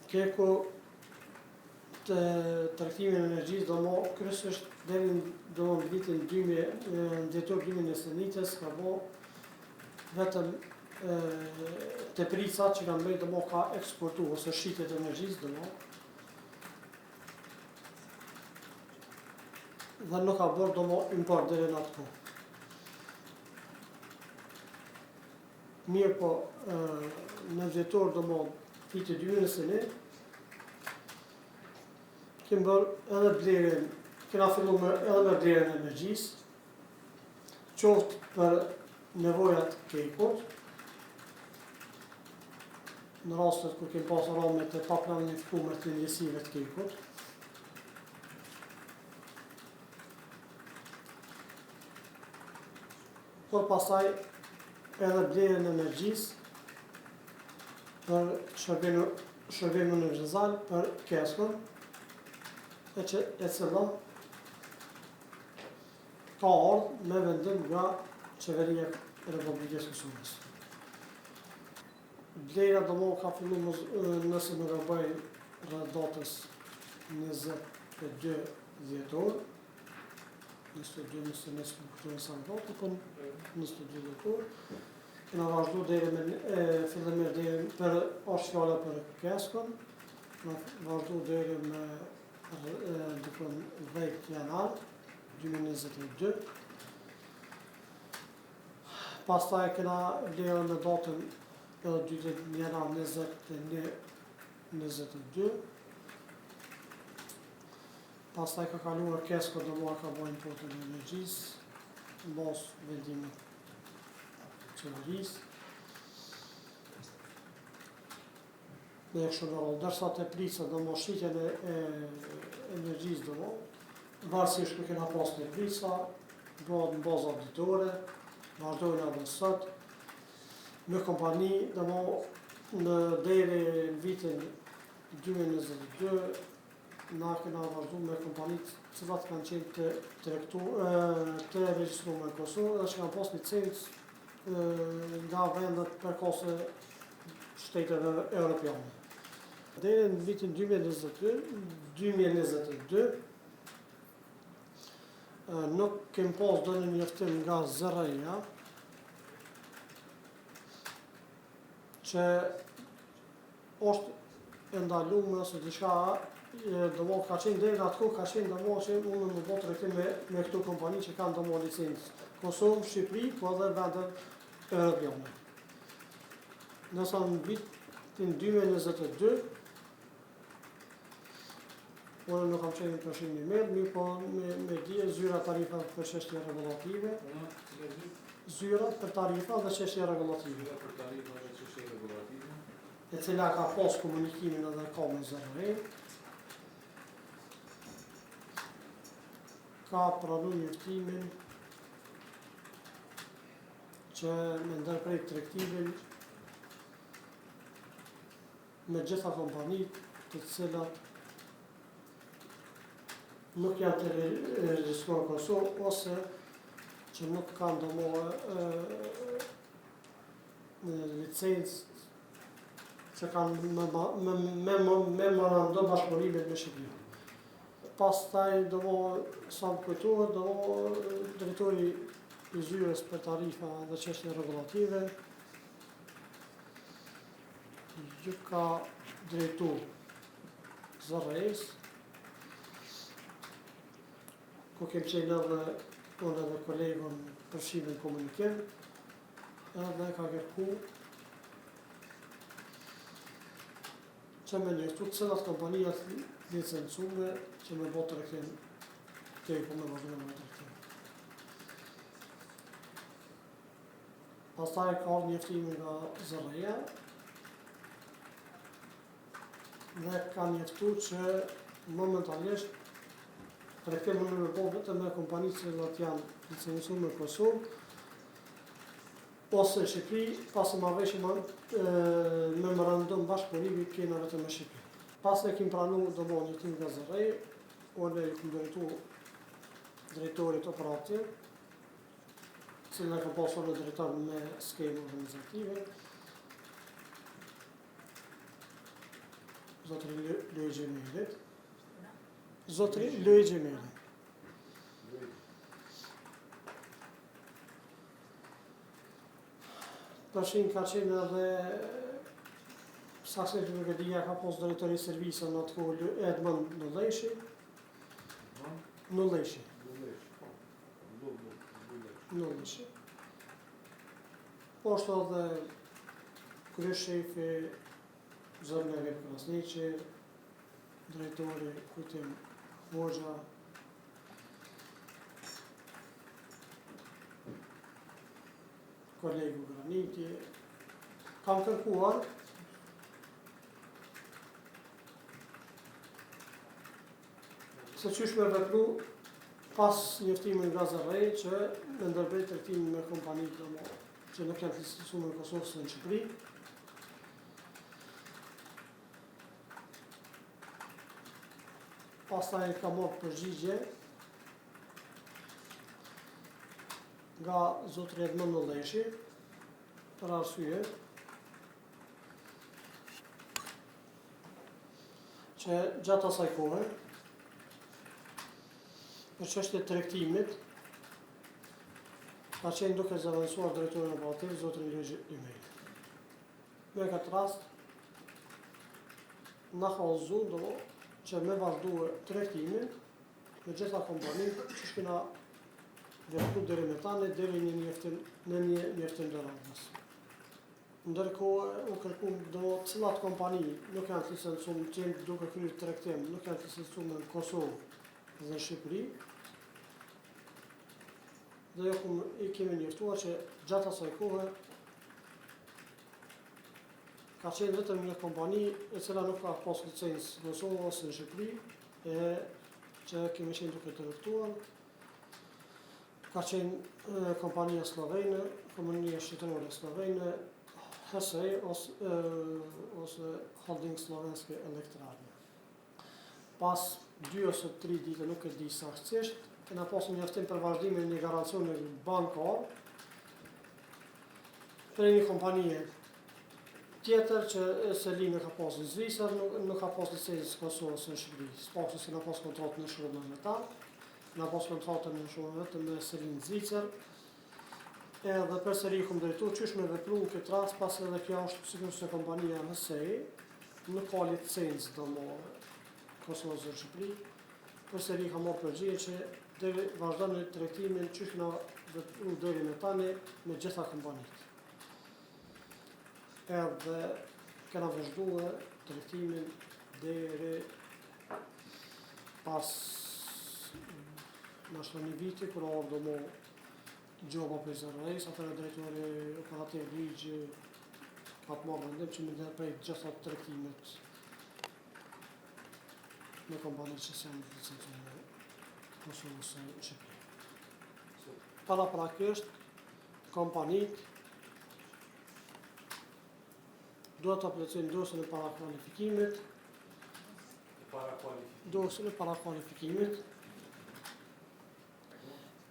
Keku të tregtimin e energjisë do më kryesisht deri në vitin 2021 ka bo vetëm teprica që kanë bërë do më ka eksportu ose shitjet e energjisë do më dhe nuk ka bërë do më import deri në atë kohë. Mirë po, në dhjetor do më vitit 2021 kemë bërë edhe blerjen, kena fillu edhe me blerjen e energjisë, qoftë për nevojat kekut, në rastet kur kemë pasur ramet e paplanifikuar të njësive të kekut. Por pastaj edhe blerjen e energjisë për shërbimin univerzal për keskën, e cila ka ardhur me vendim nga Qeveria e Republikës së Kosovës. Blerja do më ka fillu nëse më gaboj rreth datës 22 dhjetor, 22 nëse nësë më këtore sa në datë, po 22 dhjetor, kena vazhdu deri me fillimisht deri për është fjala për keskën, kena vazhdu deri me 10 janar 2022. Pastaj kena blerën me datën edhe 2 janar 2022. Pastaj ka kaluar keska do më ka bërë importin e energjisë, në bazë vendimit qeverisë. Dhe kështu me radhë, ndërsa teprica do më shitjen e energjisë do më, varësisht kur kena pas teprica, bëhet në bazë auditore, vazhdojnë edhe sot, me kompani do më deri në vitin 2022, na kena vazhdu me kompanitë cilat kanë qenë të regjistruar në Kosovë dhe që kanë pas licencë nga vendet përkohëse shteteve europiane. Deri në vitin 2022 nuk kem pas ndonjë njoftim nga ZRI-ja që është e ndaluar ose diçka do më ka qenë deri atë kohë ka qenë do më që unë më bëj tregtim me këto kompani që kanë do më licencë Kosovë, Shqipëri, po edhe vendet europiane. Nësa në vitin 2022 unë nuk kam qenë në përshim një mirë po me dje zyra tarifa për çështje regulative. Zyra për tarifa dhe çështje regulative. E cila ka pas komunikimin edhe ka me ZRI. Ka pranu njoftimin që me ndërprejt tregtimin me gjitha kompanitë të cilat nuk janë të regjistruar në Kosovë ose që nuk kanë domosdoshmë licencë që kanë memorandum bashkëpunimi me Shqipërinë. Pastaj sa më kujtohet, drejtori i zyrës për tarifa dhe çështje regulative ju ka drejtuar ZRI-s, ku kem qenë edhe unë edhe kolegun përfshimin komunikim, edhe ka kërku që me njërtu cilat kompanijat licencume që me botë tregtim keku me vazhdojnë me tregtim. Pastaj ka ardhur njoftimi nga ZRI-ja dhe ka njoftuar që momentalisht tregtimi nuk do bëhet vetëm me kompanitë që janë licencuar në Kosovë ose Shqipëri, pasi marrëveshje memorandum bashkëpunimi kena vetëm me Shqipëri. Pas e kim pranuar domosdoshmë njoftim nga ZRI, unë i kam drejtuar drejtorit operativ, cila ka pasur në drejtar me skemë organizative, Zotëri Loj Gjemelit. Zotëri Loj Gjemelit. Tashin ka qenë edhe Saksë Brigadiera ka pas drejtori servisa në atë kohë Edman Nulleshi. Nulleshi. Po është edhe kryeshefi Zërneri Krasniqi, drejtori Kujtim Hoxha, kolegu Graniti. Kam kërkuar se qysh me vepru pas njoftimin nga Zërrej që me ndërbejt tregtimin me kompanitë që nuk janë të licencuar në Kosovë së në Shqipëri. Pastaj ka marrë përgjigje nga zotëri Edman Nulleshi për arsye që gjatë asaj kohe për çështje të tregtimit ka qenë duke zëvendësuar drejtorin operativ zotërin Loj Gjemelit. Me këtë rast na ka udhëzuar që me vazhdu tregtimin me gjitha kompanitë që shkina vepru deri me tani deri në një njoftim të radhës. Ndërkohë u kërku do cilat kompani nuk janë të licencuar që janë duke kryer tregtim, nuk janë të licencuar në Kosovë dhe në Shqipëri. Dhe jo i kemi njoftuar që gjatë asaj kohe ka qenë vetëm një kompani e cila nuk ka pas licencë në Kosovë ose në Shqipëri e që kemi qenë duke të rëftuar. Ka qenë kompania slovene, kompania shqiptare slovene, HSE ose Holding Slovenske Elektrarne. Pas 2 ose 3 ditë, nuk e di saktësisht, kena pasur njoftim për vazhdimin e një garancioni bankar për një kompanie tjetër që Selime ka pasur në Zvicër, nuk ka pasur licencë Kosovës në Shqipëri. S'pasi se na pas kontratën në shërbim me ta, na pas kontratën në shërbim vetëm me Selime Zvicër. Edhe përsëri kom drejtuar qysh me vepru në këtë rast, pas edhe kjo është sigurisht se kompania HSE nuk ka licencë domosdoshmë Kosovës në Shqipëri. Përsëri ka marrë përgjigje që deri vazhdon në tregtimin qysh na vepru deri me tani me gjitha kompanitë. Edhe kena vazhduar tregtimin deri pas nashta një viti kur ardhë mo gjoba për Zërrejs, atëre drejtori operativ ligji ka të marrë vendim që me ndërprejt gjitha tregtimet me kompanitë që se janë të licencuar në Kosovës së Shqipëri. Paraprakisht, kompanitë duhet të plotësojnë dosjen e parakualifikimit,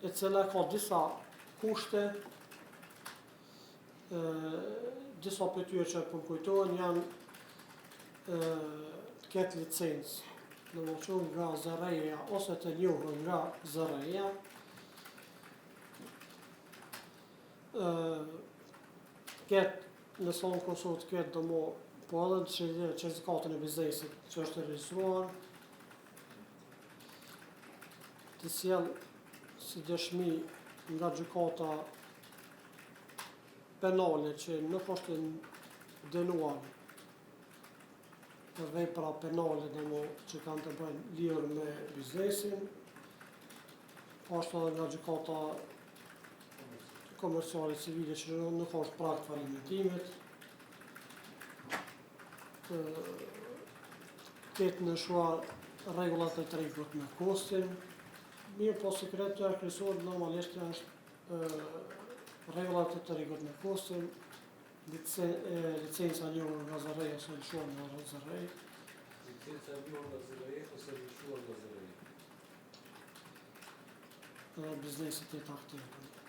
e cila ka disa kushte, disa për tyre që po kujtohen janë të ketë licencë, domethënë nga Zërreja ose të njohur nga Zërreja, ketë në sonë Kosovë të ketë domo, po edhe në certifikatën e biznesit që është regjistruar, të sjell si dëshmi nga gjykata penale që nuk është dënuar për vepra penale që kanë të bëjnë lidhur me biznesin, ashtu edhe nga gjykata komerciale civile që nuk është prag falimentimit, ketë nëshuar rregullat e tregut me kostin, mirë po sekretja kryesore normalisht është rregullat e tregut me kostin, licenca njohur nga Zërrej ose lëshuar nga Zërrej. Licenca njohur nga Zërrej ose lëshuar nga Zërrej. Biznesit e aktivit.